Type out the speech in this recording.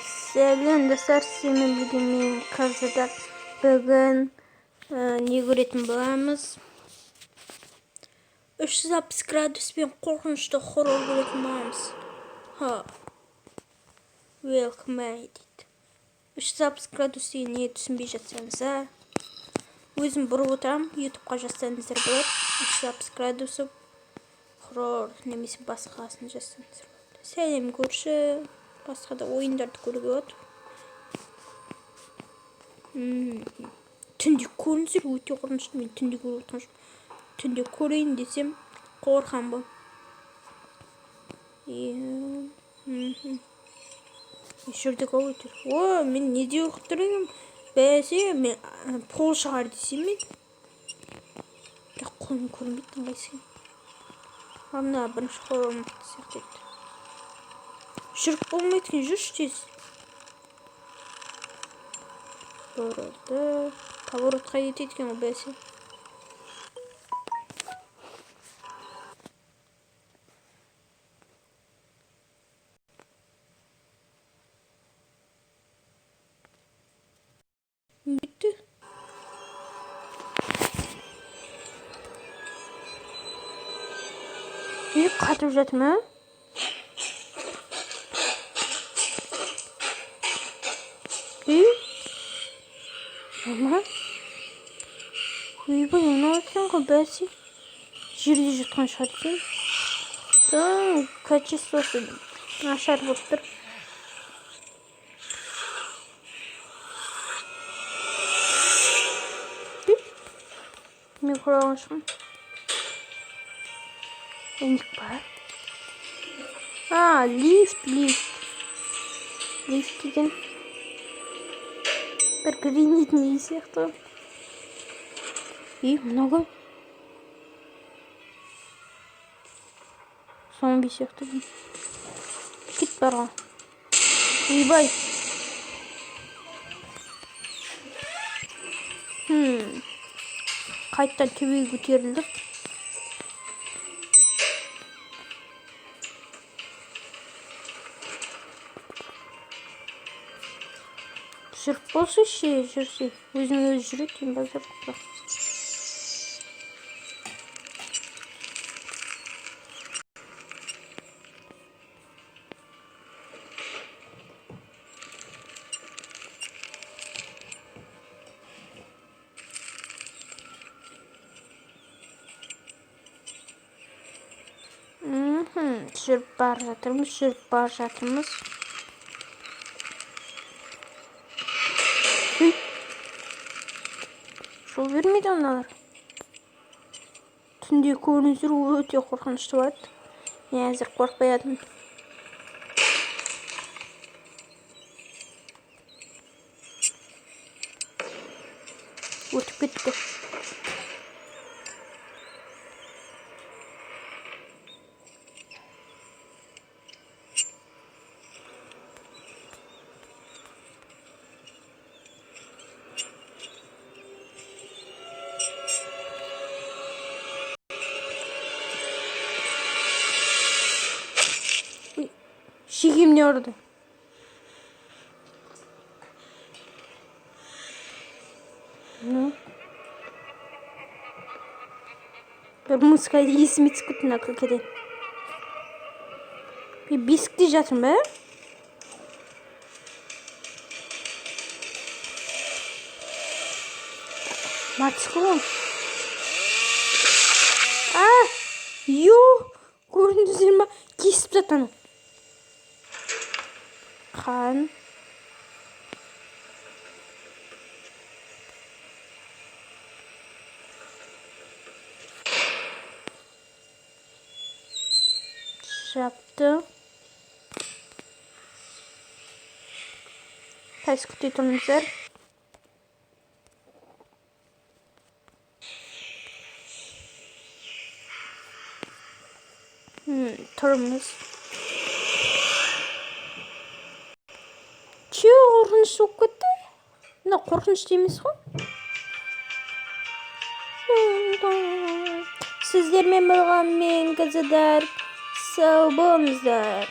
Сәлем достар, сізбен бірге мен қазірда бүгін не көретін боламыз. 360 градуспен қорқынышты хоррор көретін боламыз. Welcome дейді. 360 градус деген не түсінбей жатсаңыз, өзім бұрып отырам, ютубқа жазсаңыздар болады. 360 градусы хоррор немесе басқасын жазсаңыздар болады. Сәлем көрші. Басқа да ойындарды көруге болады. Түнде көрінсер өте қорқынышты. Мен түнде көріп отырған жоқпын. Түнде көрейін десем қорқам бұл. Жерде қау өтер. Мен неде оқып тұрмын? Бәсе, мен пол шығар десем мен. Қолым көрінбейді ыңғайсыз. Мына бірінші қолым сияқты еді. Жүріп болмайды екен, жүрші тез. Бұрылды. Поворотқа етеді екен ол бәсе. Бітті. Қатып жатыр ма? Ama bu ne yapıyorsun belki жерде жатқан шығар екен. Качествосы нашар болып тұр. Мен құраған шығын. Эник бар. Лифт деген. Бір гринитін ей сияқты. Много. Зомби сияқты. Кит барға. Бай. Қайттан төбеге көтерілдік. Жүріп болсы жүрсе. Өзін өзі жүреді, ең базар бұқпақ. Жүріп бар жатырмыз. Жол бермейді оналар. Түнде көрінсір өте қорқынышты болады. Мен әзір қорқпай едім. Өтіп кетті. Şikim ne orada? Ne? Bir muskayla esimi çıkıttın akıl kedi. Bir bisikli жатырмын be. Матчком. Көрдіңіздер ме? Кесіп жатаны. Қан. Жапты. Қайсы күтей тұрмыздар? Тұрмыз. Қорқыныш болып кетті. Мына қорқыныш емес қой. Сіздермен болған мен қыздар. Сау болыңыздар.